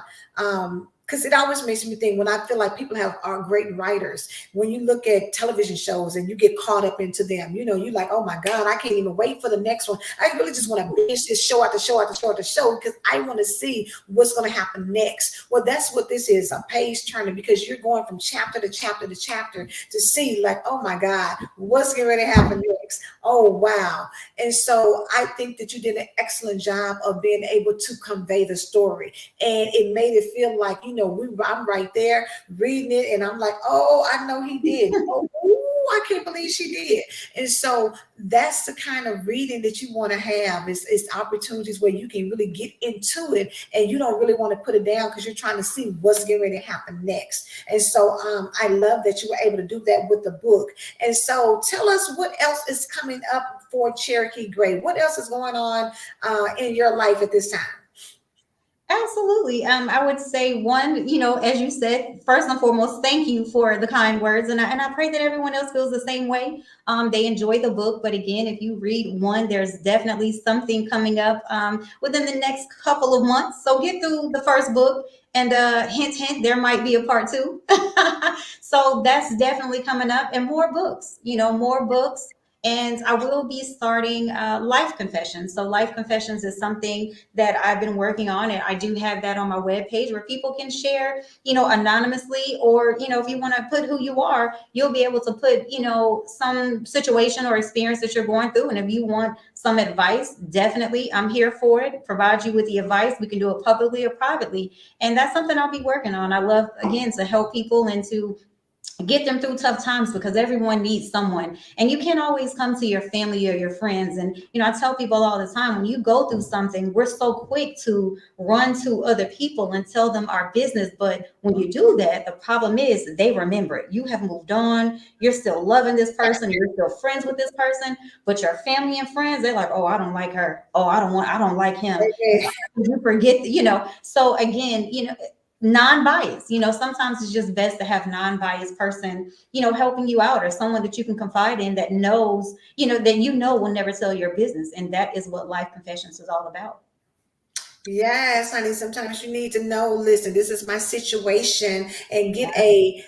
because it always makes me think, when I feel like people are great writers, when you look at television shows and you get caught up into them, you're like, oh my God, I can't even wait for the next one. I really just want to binge this show after show after show after show, because I want to see what's going to happen next. Well, that's what this is, a page turner, because you're going from chapter to chapter to chapter to see, like, oh my God, what's going to happen next? Oh, wow. And so I think that you did an excellent job of being able to convey the story. And it made it feel like, I'm right there reading it, and I'm like, oh, I know he did. Oh, ooh, I can't believe she did. And so that's the kind of reading that you want to have, is opportunities where you can really get into it, and you don't really want to put it down because you're trying to see what's getting ready to happen next. And so I love that you were able to do that with the book. And so tell us what else is coming up for Cherokee Grey. What else is going on in your life at this time? Absolutely. I would say one, as you said, first and foremost, thank you for the kind words. And I pray that everyone else feels the same way. They enjoy the book. But again, if you read one, there's definitely something coming up within the next couple of months. So get through the first book, and hint, hint, there might be a part two. So that's definitely coming up, and more books, more books. And I will be starting Life Confessions. So Life Confessions is something that I've been working on, and I do have that on my webpage where people can share, anonymously, or if you want to put who you are, you'll be able to put, some situation or experience that you're going through. And if you want some advice, definitely I'm here for it. Provide you with the advice. We can do it publicly or privately, and that's something I'll be working on. I love, again, to help people and to get them through tough times, because everyone needs someone, and you can't always come to your family or your friends. And I tell people all the time, when you go through something, we're so quick to run to other people and tell them our business. But when you do that, the problem is they remember it. You have moved on, you're still loving this person, you're still friends with this person, but your family and friends, they're like, oh, I don't like her, oh, I don't like him. You forget, so again, non-biased, sometimes it's just best to have non-biased person, helping you out, or someone that you can confide in, that knows, that will never tell your business. And that is what Life Confessions is all about. Yes, honey. Sometimes you need to know, listen, this is my situation, and get a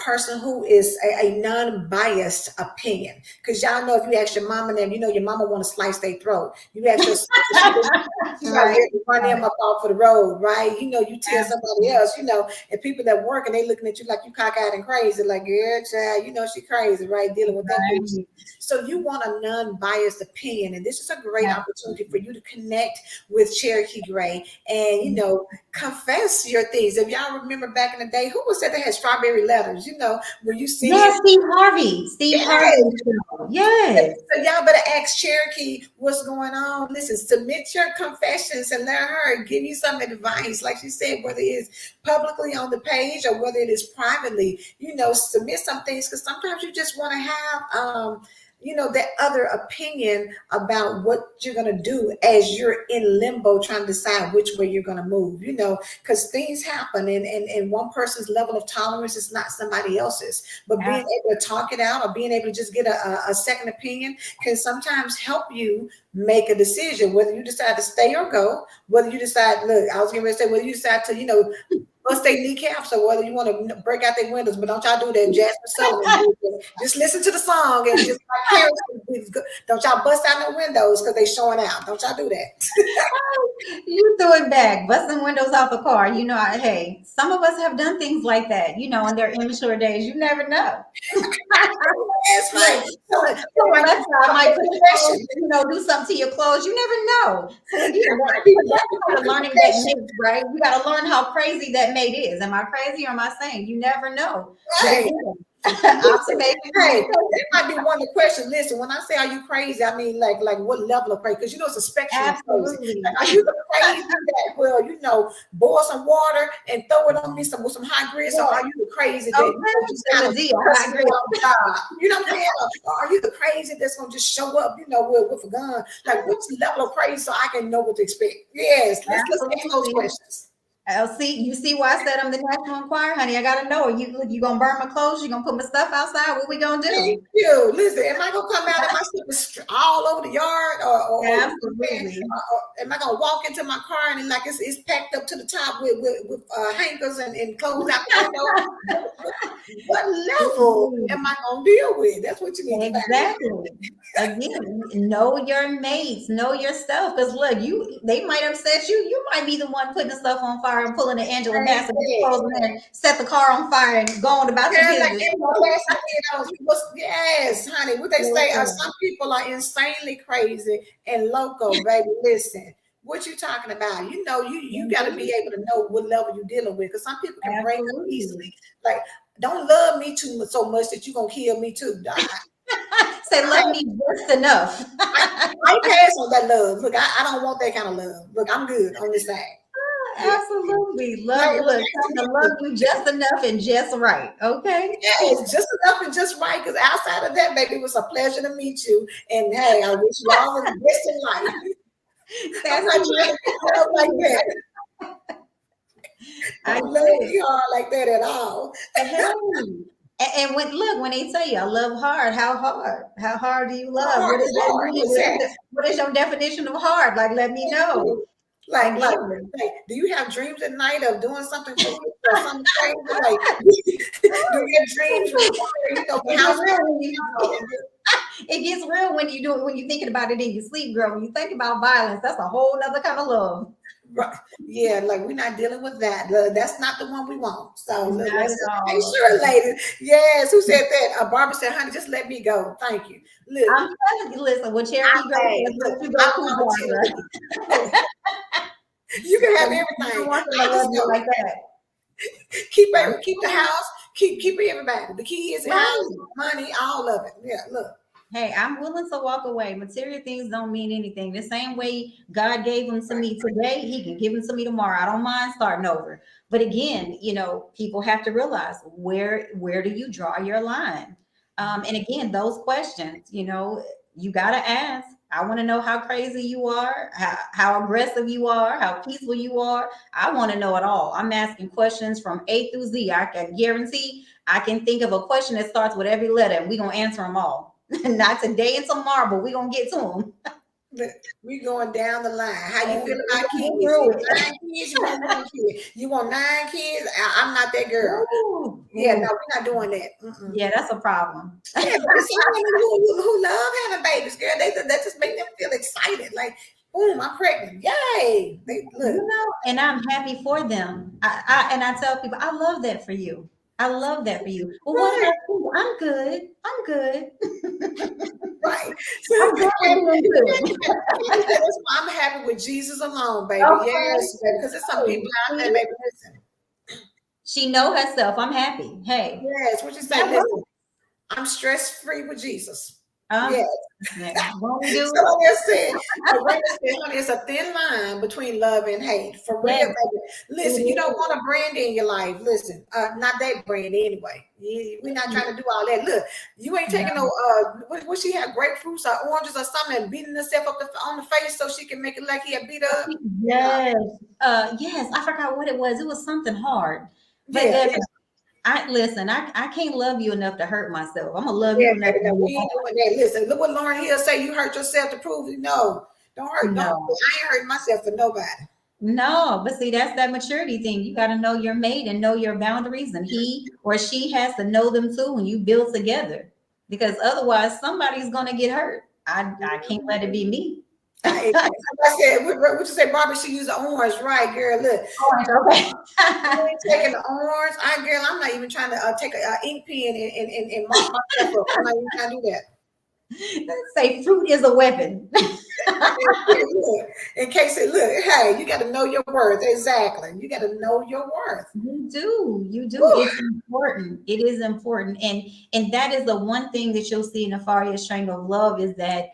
person who is a non-biased opinion. Because y'all know, if you ask your mama them, your mama want to slice their throat. You ask your sister, she about Right. ready to run them up off of the road, right? You tell somebody else, and people that work, and they looking at you like you cockeyed and crazy, like, yeah, child, she crazy, right? Dealing with that bullshit. So you want a non-biased opinion, and this is a great opportunity for you to connect with Cherokee Grey, and confess your things. If y'all remember back in the day, who was that had strawberry letters? Where you send Yes, in. Steve Harvey. Steve Harvey. Yes. Yes. So y'all better ask Cherokee what's going on. Listen, submit your confessions and let her give you some advice. Like she said, whether it's publicly on the page or whether it is privately, submit some things, because sometimes you just want to have that other opinion about what you're going to do as you're in limbo trying to decide which way you're going to move, because things happen, and one person's level of tolerance is not somebody else's. But being able to talk it out, or being able to just get a second opinion, can sometimes help you make a decision, whether you decide to stay or go, whether you decide, look, I was going to say, whether you decide to, bust their kneecaps or whether you want to break out their windows, but don't y'all do that. Jasmine Sullivan did that. Just listen to the song and just like Harrison, don't y'all bust out no windows because they showing out. Don't y'all do that. You threw it back, busting windows out the car. You know, hey, some of us have done things like that, you know, in their immature days. You never know. That's right. So, Someone else might put your clothes, you know, do something to your clothes. You never know. So again, that's part of learning that mate, right? You got to learn how crazy that mate is. Am I crazy or am I sane? You never know. right. Observation. Hey, it might be one of the questions. Listen, when I say are you crazy, I mean like what level of crazy? Because you know it's a spectrum of crazy. Absolutely. Like, are you the crazy that will, you know, boil some water and throw it on me with some hot grits, or are you the crazy that just kind of press me on the job? You know what I'm saying? Or are you the crazy that's gonna just show up, you know, with a gun? Like what's the level of crazy so I can know what to expect? Yes, let's get those questions. You see why I said I'm the National Enquirer, honey. I gotta know. You gonna burn my clothes? You gonna put my stuff outside? What we gonna do? Thank you. Listen, am I gonna come out and my stuff is all over the yard, or am I gonna walk into my car and like it's packed up to the top with hangers and clothes out the window? What level am I gonna deal with? That's what you need. Exactly. Again, know your mates, know yourself. Because look, they might upset you. You might be the one putting the stuff on fire and pulling the Angela Bassett and set the car on fire and going about your business. Yes, honey. What they say, some people are insanely crazy and loco, baby. Listen, what you talking about? You know, you got to be able to know what level you're dealing with, because some people can break up easily. Like, don't love me so much that you're gonna kill me too. Say love me just enough. I pass on that love. Look, I don't want that kind of love. Look, I'm good on this side. Absolutely. Love you just enough and just right. Okay. Yeah, it's just enough and just right. Because outside of that, baby, it was a pleasure to meet you. And hey, I wish you all the best in life. I'm not trying to get love like that. I love you all like that at all. And when they say I love hard, how hard do you love? What is that? What is your definition of hard? Like, let me know. Like, do you have dreams at night of doing something for you or something crazy? Like, do your dreams require, you know, it gets real when you do it, when you're thinking about it in your sleep, girl. When you think about violence, that's a whole other kind of love. Right. Yeah, like we're not dealing with that. That's not the one we want. So let's make sure, ladies. Yes, who said that? Barbara said, honey, just let me go. Thank you. Listen, I'm telling you, listen, with Cherokee Grey, you can have everything. Like that. Keep the house, keep everybody. The kids, house, money, all of it. Yeah, look. Hey, I'm willing to walk away. Material things don't mean anything. The same way God gave them to me today, He can give them to me tomorrow. I don't mind starting over. But again, you know, people have to realize where do you draw your line? And again, those questions, you know, you got to ask. I want to know how crazy you are, how aggressive you are, how peaceful you are. I want to know it all. I'm asking questions from A through Z. I can guarantee I can think of a question that starts with every letter, and we're going to answer them all. Not today and tomorrow, but we're going to get to them. We're going down the line. How you feel about kids? 9 kids, you want 1 kid. You want 9 kids? I'm not that girl. Ooh. Yeah, no, we're not doing that. Mm-mm. Yeah, that's a problem. Yeah, but some women who love having babies, girl, that just make them feel excited. Like, boom, I'm pregnant. Yay. Look. You know, and I'm happy for them. I tell people, I love that for you. I love that for you. Well, what I'm good. I'm good. Right. So I'm happy with Jesus alone, baby. Okay. Yes, because there's some people out there, baby. Listen. She know herself. I'm happy. Hey. Yes, what you say? Listen, I'm stress-free with Jesus. Yes. Yeah. What we do? So like I said, honey, it's a thin line between love and hate. For real, baby. Listen, you don't want a brand in your life. Listen, not that brand anyway. We're not trying to do all that. Look, you ain't taking no what she had, grapefruits or oranges or something, and beating herself up on the face so she can make it like he had beat up. Yes. Yes, I forgot what it was. It was something hard. But I can't love you enough to hurt myself. I'm gonna love you enough. We ain't doing that. Listen, look what Lauren Hill say. You hurt yourself to prove you know. Don't hurt. No. I ain't hurting myself for nobody. No, but see, that's that maturity thing. You got to know your mate and know your boundaries, and he or she has to know them too when you build together. Because otherwise, somebody's gonna get hurt. I can't let it be me. I said, what you say, Barbara? She used the orange, right, girl? Look, Okay. you ain't taking the orange. Girl, I'm not even trying to take a ink pen and mark myself up. I'm not even trying to do that. Say fruit is a weapon. Look, in case it look, hey, you got to know your worth. Exactly. You got to know your worth. You do. Whew. It's important. It is important, and that is the one thing that you'll see in Nefarious Triangle of Love is that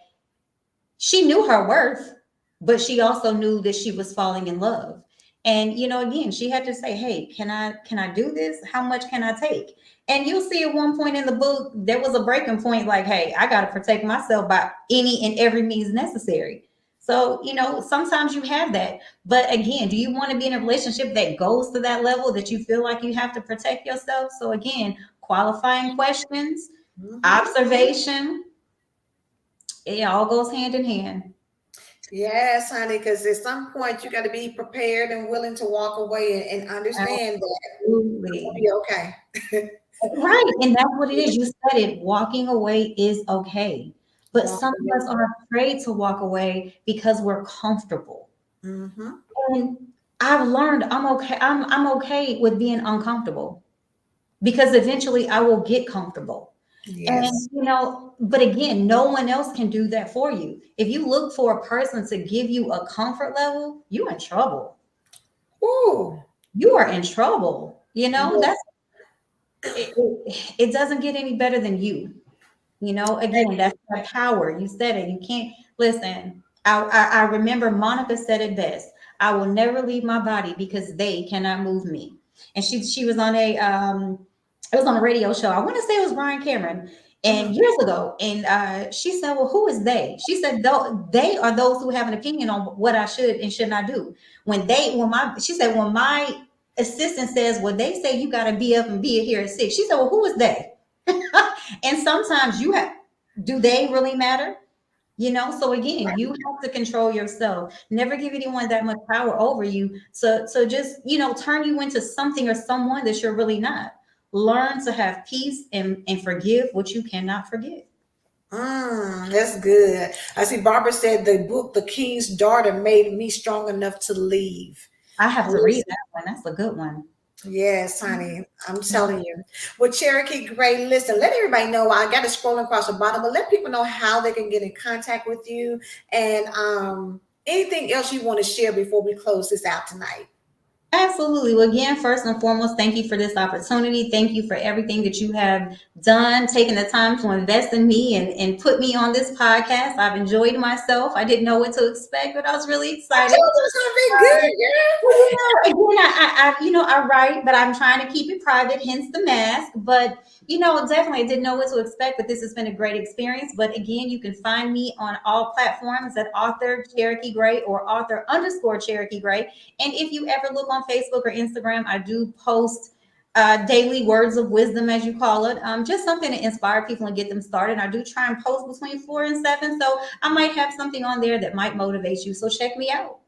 she knew her worth, but she also knew that she was falling in love. And again, she had to say, "Hey, can I do this? How much can I take?" And you'll see at one point in the book there was a breaking point, like, "Hey, I got to protect myself by any and every means necessary." So sometimes you have that, but again, do you want to be in a relationship that goes to that level that you feel like you have to protect yourself? So again, qualifying questions, Mhm. observation, it all goes hand in hand. Yes, honey, because at some point you got to be prepared and willing to walk away and understand that it'll Absolutely. be okay. Right. And that's what it is. You said it. Walking away is okay. But Walk some of us away. are afraid to walk away because we're comfortable. Mm-hmm. And I've learned I'm okay. I'm okay with being uncomfortable because eventually I will get comfortable. And Yes. but again, no one else can do that for you. If you look for a person to give you a comfort level, you're in trouble. Ooh. You are in trouble. Yes. That's it doesn't get any better than you. Again, that's the power. You said it. You can't listen. I remember Monica said it best. I will never leave my body because they cannot move me. And she was on it was on a radio show. I want to say it was Brian Cameron Mhm. and years ago. And she said, "Well, who is they?" She said, They are those who have an opinion on what I should and should not do. She said, when my assistant says, well, they say you got to be up and be here at 6. She said, well, who is they? And sometimes you have, do they really matter? So again, you have to control yourself. Never give anyone that much power over you. So just, turn you into something or someone that you're really not. Learn to have peace and forgive what you cannot forgive. That's good. I see Barbara said the book The King's Daughter made me strong enough to leave. I have to read that one. That's a good one. Yes, honey, I'm telling you. Well, Cherokee Gray, listen, let everybody know. I got to scroll across the bottom, but let people know how they can get in contact with you and anything else you want to share before we close this out tonight. Absolutely. Well, again, first and foremost, thank you for this opportunity. Thank you for everything that you have done, taking the time to invest in me and put me on this podcast. I've enjoyed myself. I didn't know what to expect, but I was really I excited. told you it's gonna be good, Well, girl. again, I write, but I'm trying to keep it private, hence the mask. But definitely, I didn't know what to expect. But this has been a great experience. But again, you can find me on all platforms at Author Cherokee Grey or Author underscore Cherokee Grey. And if you ever look on Facebook or Instagram, I do post daily words of wisdom, as you call it, just something to inspire people and get them started. I do try and post between 4 and 7, so I might have something on there that might motivate you. So check me out.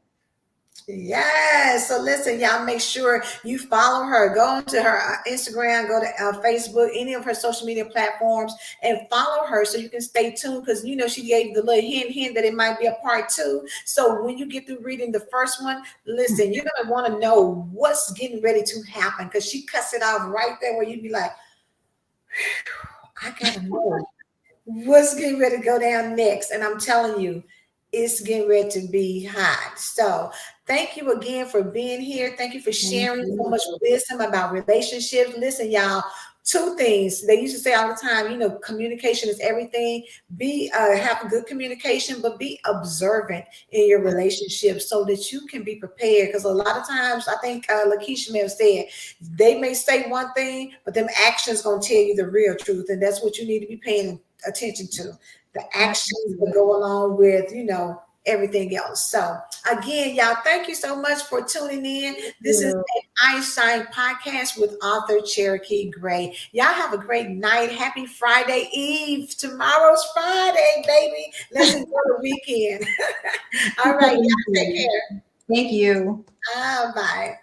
Yes. So listen, y'all make sure you follow her. Go onto her Instagram, go to Facebook, any of her social media platforms, and follow her so you can stay tuned because she gave the little hint that it might be a part two. So when you get through reading the first one, listen, you're gonna want to know what's getting ready to happen because she cuts it off right there where you'd be like, I gotta know what's getting ready to go down next. And I'm telling you, it's getting ready to be hot. So thank you again for being here. Thank you for Thank sharing so you. much wisdom about relationships. Listen, y'all, two things they used to say all the time, communication is everything. Be have good communication, but be observant in your relationship so that you can be prepared. Because a lot of times, I think Lakeisha may have said, they may say one thing, but them actions gonna tell you the real truth, and that's what you need to be paying attention to, the actions that Absolutely. go along with everything else. So again, y'all, thank you so much for tuning in. This is Yeah. an iShine podcast with Author Cherokee Gray. Y'all have a great night. Happy Friday Eve. Tomorrow's Friday, baby. Let's enjoy the weekend. All right, y'all take care. Thank you. Bye.